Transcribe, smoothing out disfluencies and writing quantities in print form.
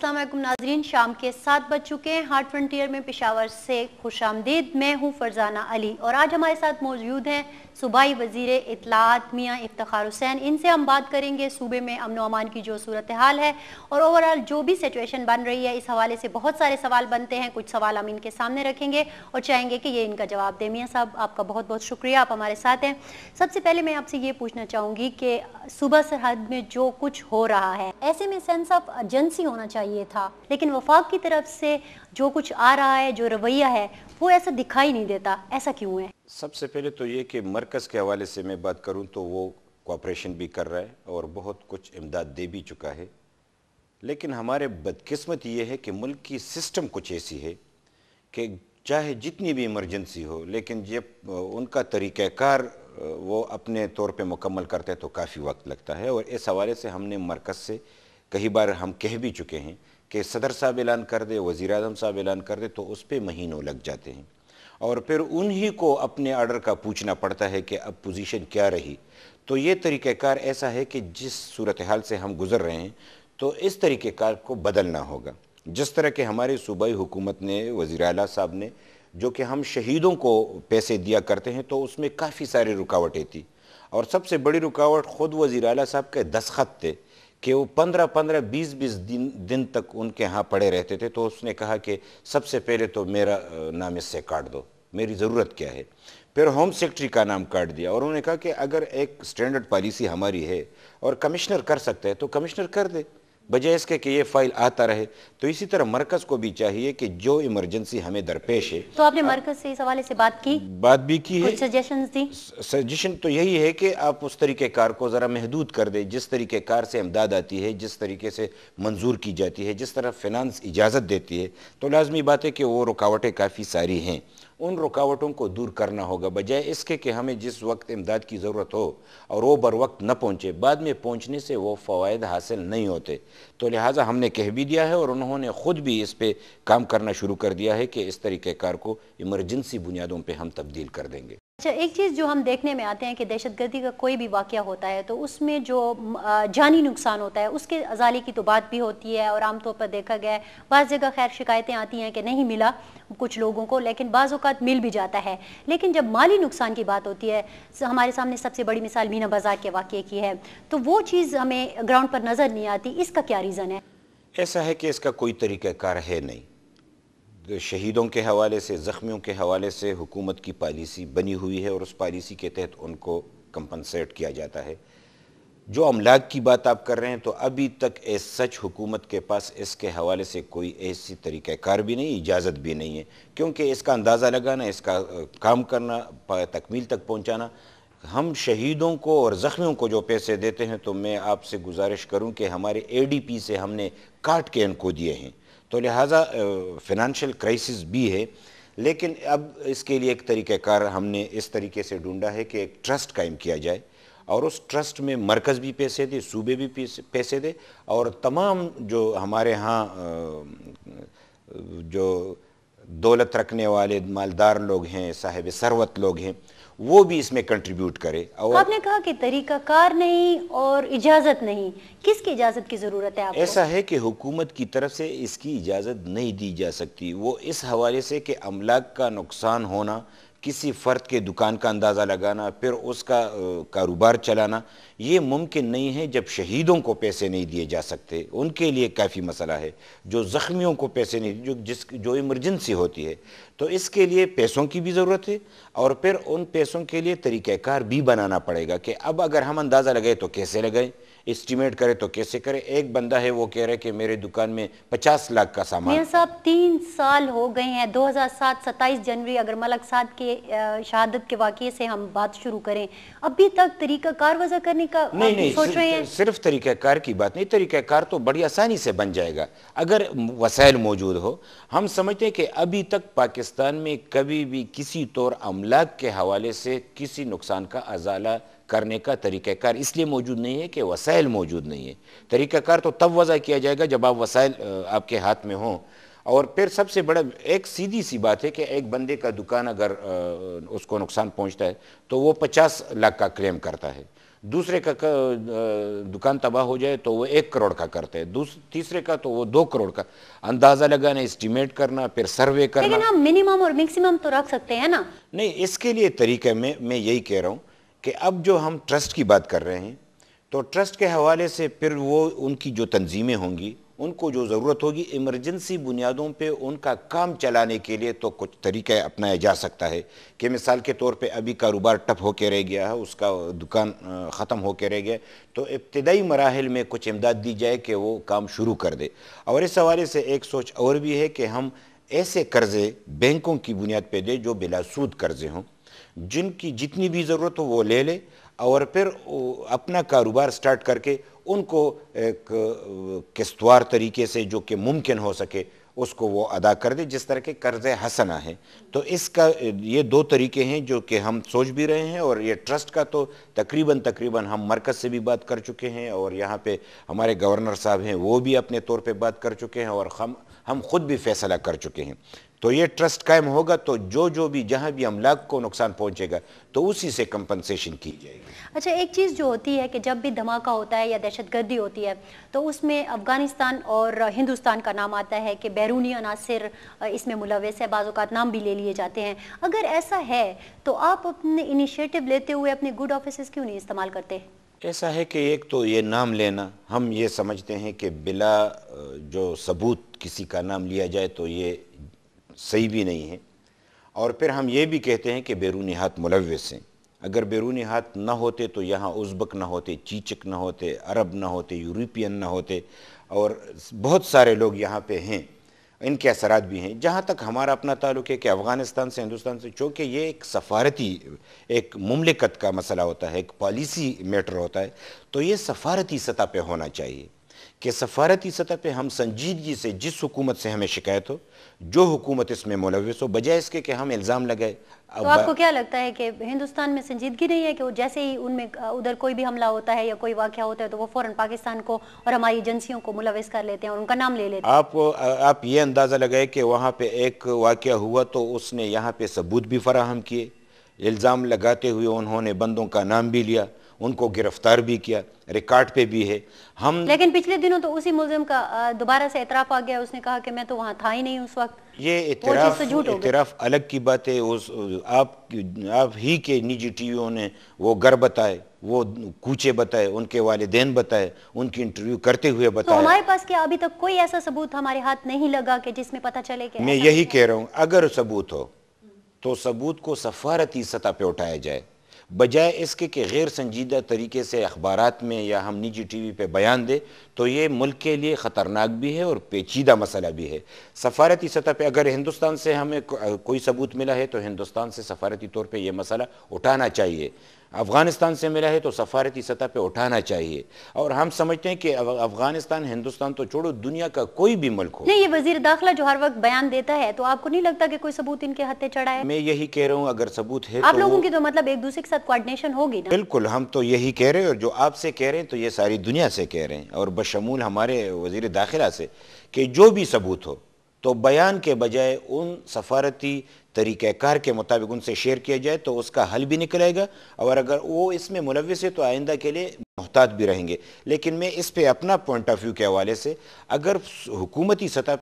अस्सलाम वालेकुम नाजरीन, शाम के 7 बज चुके हैं। हार्ट फ्रंटियर में पेशावर से खुशामदीद। मैं हूँ फरजाना अली और आज हमारे साथ मौजूद हैं सूबाई वज़ीर इत्तलाआत मियाँ इफ्तिखार हुसैन। इनसे हम बात करेंगे सूबे में अमन व अमान की जो सूरत हाल है और ओवरऑल जो भी सिचुएशन बन रही है। इस हवाले से बहुत सारे सवाल बनते हैं, कुछ सवाल हम इनके सामने रखेंगे और चाहेंगे कि ये इनका जवाब दें। मियाँ साहब, आपका बहुत बहुत शुक्रिया, आप हमारे साथ हैं। सबसे पहले मैं आपसे ये पूछना चाहूँगी कि सूबा सरहद में जो कुछ हो रहा है, ऐसे में सेंस ऑफ अर्जेंसी होना चाहिए था, लेकिन वफाक की तरफ से जो कुछ आ रहा है, जो रवैया है, वो ऐसा दिखाई नहीं देता। ऐसा क्यों है? सबसे पहले तो ये कि मरकज़ के हवाले से मैं बात करूं तो वो कोऑपरेशन भी कर रहा है और बहुत कुछ इमदाद दे भी चुका है, लेकिन हमारे बदकिस्मत ये है कि मुल्क की सिस्टम कुछ ऐसी है कि चाहे जितनी भी इमरजेंसी हो, लेकिन जब उनका तरीक़ाकार वो अपने तौर पे मुकम्मल करते हैं तो काफ़ी वक्त लगता है। और इस हवाले से हमने मरकज़ से कई बार हम कह भी चुके हैं कि सदर साहब ऐलान कर दे, वज़ीर आज़म साहब ऐलान कर दे, तो उस पर महीनों लग जाते हैं और फिर उन्हीं को अपने ऑर्डर का पूछना पड़ता है कि अब पोजीशन क्या रही। तो ये तरीक़ाकार ऐसा है कि जिस सूरत हाल से हम गुज़र रहे हैं तो इस तरीक़ाकार को बदलना होगा। जिस तरह के हमारी सूबाई हुकूमत ने, वज़ीर आला साहब ने, जो कि हम शहीदों को पैसे दिया करते हैं, तो उसमें काफ़ी सारी रुकावटें थी और सबसे बड़ी रुकावट ख़ुद वज़ीर आला साहब के दस्तखत थे कि वो 15-15, 20-20 दिन तक उनके यहाँ पड़े रहते थे। तो उसने कहा कि सबसे पहले तो मेरा नाम इससे काट दो, मेरी ज़रूरत क्या है। फिर होम सेक्रेटरी का नाम काट दिया और उन्होंने कहा कि अगर एक स्टैंडर्ड पॉलिसी हमारी है और कमिश्नर कर सकते हैं तो कमिश्नर कर दे, बजाय इसके कि ये फाइल आता रहे। तो इसी तरह मरकज़ को भी चाहिए कि जो इमरजेंसी हमें दरपेश है। तो आपने मरकज़ से इस हवाले से बात भी की है, कुछ सजेशंस दी? सजेशन तो यही है कि आप उस तरीक़ेकार को ज़रा महदूद कर दें, जिस तरीक़ेकार से इमदाद आती है, जिस तरीके से मंजूर की जाती है, जिस तरह फिनांस इजाज़त देती है। तो लाजमी बात है कि वो रुकावटें काफ़ी सारी हैं, उन रुकावटों को दूर करना होगा, बजाय इसके कि हमें जिस वक्त इमदाद की ज़रूरत हो और वो बर वक्त न पहुँचे, बाद में पहुँचने से वो फ़वाइद हासिल नहीं होते। तो लिहाजा हमने कह भी दिया है और उन्होंने ख़ुद भी इस पर काम करना शुरू कर दिया है कि इस तरीक़ेकार को इमरजेंसी बुनियादों पर हम तब्दील कर देंगे। अच्छा, एक चीज़ जो हम देखने में आते हैं कि दहशतगर्दी का कोई भी वाक़या होता है तो उसमें जो जानी नुकसान होता है उसके अजाली की तो बात भी होती है और आमतौर पर देखा गया है बाज़ जगह खैर शिकायतें आती हैं कि नहीं मिला कुछ लोगों को, लेकिन बाज़ औक़ात मिल भी जाता है। लेकिन जब माली नुकसान की बात होती है, हमारे सामने सबसे बड़ी मिसाल मीना बाज़ार के वाक़े की है, तो वो चीज़ हमें ग्राउंड पर नज़र नहीं आती। इसका क्या रीज़न है? ऐसा है कि इसका कोई तरीक़ाकार है नहीं। शहीदों के हवाले से, ज़ख्मियों के हवाले से हुकूमत की पॉलिसी बनी हुई है और उस पॉलिसी के तहत उनको कंपनसेट किया जाता है। जो अमलाक की बात आप कर रहे हैं, तो अभी तक सच हुकूमत के पास इसके हवाले से कोई ऐसी तरीक़ाकार भी नहीं, इजाज़त भी नहीं है, क्योंकि इसका अंदाज़ा लगाना, इसका काम करना, तकमील तक पहुँचाना, हम शहीदों को और ज़ख्मियों को जो पैसे देते हैं, तो मैं आपसे गुजारिश करूं कि हमारे ADP से हमने काट के इनको दिए हैं। तो लिहाजा फ़िनांशियल क्राइसिस भी है, लेकिन अब इसके लिए एक तरीक़ाकार हमने इस तरीके से ढूंढा है कि एक ट्रस्ट कायम किया जाए और उस ट्रस्ट में मरकज़ भी पैसे दे, सूबे भी पैसे दे और तमाम जो हमारे यहाँ जो दौलत रखने वाले मालदार लोग हैं, साहिब सरवत लोग हैं, वो भी इसमें कंट्रीब्यूट करे। और आपने कहा कि तरीक़ाकार नहीं और इजाज़त नहीं, किसकी इजाज़त की ज़रूरत है आपको? ऐसा है कि हुकूमत की तरफ से इसकी इजाज़त नहीं दी जा सकती। वो इस हवाले से कि अमलाक का नुकसान होना, किसी फ़र्द के दुकान का अंदाज़ा लगाना, फिर उसका कारोबार चलाना, ये मुमकिन नहीं है जब शहीदों को पैसे नहीं दिए जा सकते। उनके लिए काफ़ी मसला है। जो ज़ख्मियों को पैसे नहीं, जो इमरजेंसी होती है, तो इसके लिए पैसों की भी ज़रूरत है और फिर उन पैसों के लिए तरीक़ाकार भी बनाना पड़ेगा कि अब अगर हम अंदाज़ा लगाए तो कैसे लगाएं, एस्टिमेट करे तो कैसे करें। एक बंदा है वो कह रहा है कि मेरे दुकान में 50 लाख का सामान। मियां साहब, 3 साल हो गए हैं, 2007 27 जनवरी अगर मलक साद के शहादत के वाक़े से हम बात शुरू करें, अभी तक तरीक़ाकार वज़ा करने का नहीं सोच रहे हैं? सिर्फ तरीक़ाकार की बात नहीं, तरीक़ाकार तो बड़ी आसानी से बन जाएगा अगर वसाइल मौजूद हो। हम समझते हैं कि अभी तक पाकिस्तान में कभी भी किसी तौर अमलाक के हवाले से किसी नुकसान का अजाला करने का तरीक़ाकार इसलिए मौजूद नहीं है कि वसाइल मौजूद नहीं है। तरीक़ाकार तो तब वज़ा किया जाएगा जब आप वसाइल आपके हाथ में हों। और फिर सबसे बड़ा एक सीधी सी बात है कि एक बंदे का दुकान अगर उसको नुकसान पहुंचता है तो वो 50 लाख का क्लेम करता है। दूसरे का दुकान तबाह हो जाए तो वो 1 करोड़ का करते हैं, तीसरे का तो वो 2 करोड़ का। अंदाज़ा लगाना, एस्टिमेट करना, फिर सर्वे करना। लेकिन हम मिनिमम और मैक्सिमम तो रख सकते हैं ना? नहीं, इसके लिए तरीका मैं यही कह रहा हूँ कि अब जो हम ट्रस्ट की बात कर रहे हैं, तो ट्रस्ट के हवाले से फिर वो उनकी जो तंजीमें होंगी, उनको जो ज़रूरत होगी इमरजेंसी बुनियादों पे उनका काम चलाने के लिए, तो कुछ तरीका अपनाया जा सकता है कि मिसाल के तौर पे अभी कारोबार ठप होके रह गया है, उसका दुकान ख़त्म होके रह गया, तो इब्तदाई मराहिल में कुछ इमदाद दी जाए कि वो काम शुरू कर दे। और इस हवाले से एक सोच और भी है कि हम ऐसे कर्ज़े बैंकों की बुनियाद पे दे जो बिलासूद कर्ज़े हों, जिनकी जितनी भी ज़रूरत हो वो ले ले, और फिर अपना कारोबार स्टार्ट करके उनको एक किस्तवार तरीके से जो कि मुमकिन हो सके उसको वो अदा कर दे, जिस तरह के कर्ज़ हसना है। तो इसका ये 2 तरीके हैं जो कि हम सोच भी रहे हैं। और ये ट्रस्ट का तो तकरीबन हम मरकज़ से भी बात कर चुके हैं, और यहाँ पे हमारे गवर्नर साहब हैं वो भी अपने तौर पे बात कर चुके हैं, और हम खुद भी फैसला कर चुके हैं। तो ये ट्रस्ट कायम होगा तो जो भी जहाँ भी अमलाक को नुकसान पहुँचेगा तो उसी से कंपनसेशन की जाएगी। अच्छा, एक चीज़ जो होती है कि जब भी धमाका होता है या दहशतगर्दी होती है तो उसमें अफ़गानिस्तान और हिंदुस्तान का नाम आता है कि बैरूनी अनासिर इसमें मुलव्वस है, बाज़ औक़ात नाम भी ले लिए जाते हैं। अगर ऐसा है तो आप अपने इनिशिएटिव लेते हुए अपने गुड ऑफिसेस क्यों नहीं इस्तेमाल करते? ऐसा है कि एक तो ये नाम लेना, हम ये समझते हैं कि बिला जो सबूत किसी का नाम लिया जाए तो ये सही भी नहीं है। और फिर हम ये भी कहते हैं कि बैरूनी हाथ मुलव्वस हैं। अगर बैरूनी हाथ ना होते तो यहाँ उज़्बक ना होते, चीचक ना होते, अरब ना होते, यूरोपियन ना होते, और बहुत सारे लोग यहाँ पे हैं, इनके असरात भी हैं। जहाँ तक हमारा अपना ताल्लुक़ है कि अफ़गानिस्तान से, हिंदुस्तान से, चूँकि ये एक सफ़ारती, एक मुमलिकत का मसला होता है, एक पॉलिसी मैटर होता है, तो ये सफ़ारती सतह पे होना चाहिए कि सफ़ारती सतह पे हम संजीदगी से जिस हुकूमत से हमें शिकायत हो, जो हुकूमत इसमें मुलव्वस हो, बजाय इसके कि हम इल्ज़ाम लगाए। तो आपको क्या लगता है कि हिंदुस्तान में संजीदगी नहीं है कि वो जैसे ही उनमें उधर कोई भी हमला होता है या कोई वाक़या होता है तो वो फ़ौरन पाकिस्तान को और हमारी एजेंसियों को मुलव्वस कर लेते हैं और उनका नाम ले लेते हैं? आप ये अंदाज़ा लगाए कि वहाँ पे एक वाक़या हुआ तो उसने यहाँ पे सबूत भी फराहम किए, इल्ज़ाम लगाते हुए उन्होंने बंदों का नाम भी लिया, उनको गिरफ्तार भी किया, रिकॉर्ड पे भी है। हम लेकिन पिछले दिनों तो उसी मुल्ज़िम का दोबारा से एतराफ़ आ गया, उसने कहा कि मैं तो वहाँ था ही नहीं उस वक्त। ये इतराफ़ अलग की बात है। उस आप ही के निजी टीवियों ने वो घर बताए, वो कूचे बताए, उनके वालिदैन बताए, उनकी इंटरव्यू करते हुए बताया। तो हमारे पास क्या अभी तक कोई ऐसा सबूत हमारे हाथ नहीं लगा कि जिसमें पता चले कि मैं यही कह रहा हूँ, अगर सबूत हो तो सबूत को सफारती सतह पे उठाया जाए, बजाय इसके कि गैर संजीदा तरीके से अखबारात में या हम निजी टीवी पे बयान दे, तो ये मुल्क के लिए ख़तरनाक भी है और पेचीदा मसला भी है। सफारती सतह पे अगर हिंदुस्तान से हमें कोई सबूत मिला है तो हिंदुस्तान से सफारती तौर पे ये मसला उठाना चाहिए। अफ़गानिस्तान से मिला है तो सफारती सतह पे उठाना चाहिए। और हम समझते हैं कि अफ़गानिस्तान, हिंदुस्तान तो छोड़ो, दुनिया का कोई भी मुल्क हो। नहीं, ये वज़ीर दाखिला जो हर वक्त बयान देता है, तो आपको नहीं लगता कि कोई सबूत इनके हत्थे चढ़ा है? मैं यही कह रहा हूँ, अगर सबूत है आप तो लोगों की तो मतलब एक दूसरे के साथ कोऑर्डिनेशन होगी ना? बिल्कुल, हम तो यही कह रहे हैं, और जो आपसे कह रहे हैं तो ये सारी दुनिया से कह रहे हैं, और बशमूल हमारे वज़ीर दाखिला से, कि जो भी सबूत हो तो बयान के बजाय उन सफारती तरीक़ाकार के मुताबिक उनसे शेयर किया जाए तो उसका हल भी निकलेगा। और अगर वो इसमें मुलव्वस है तो आइंदा के लिए मुहतात भी रहेंगे। लेकिन मैं इस पे अपना पॉइंट ऑफ व्यू के हवाले से, अगर हुकूमती सतह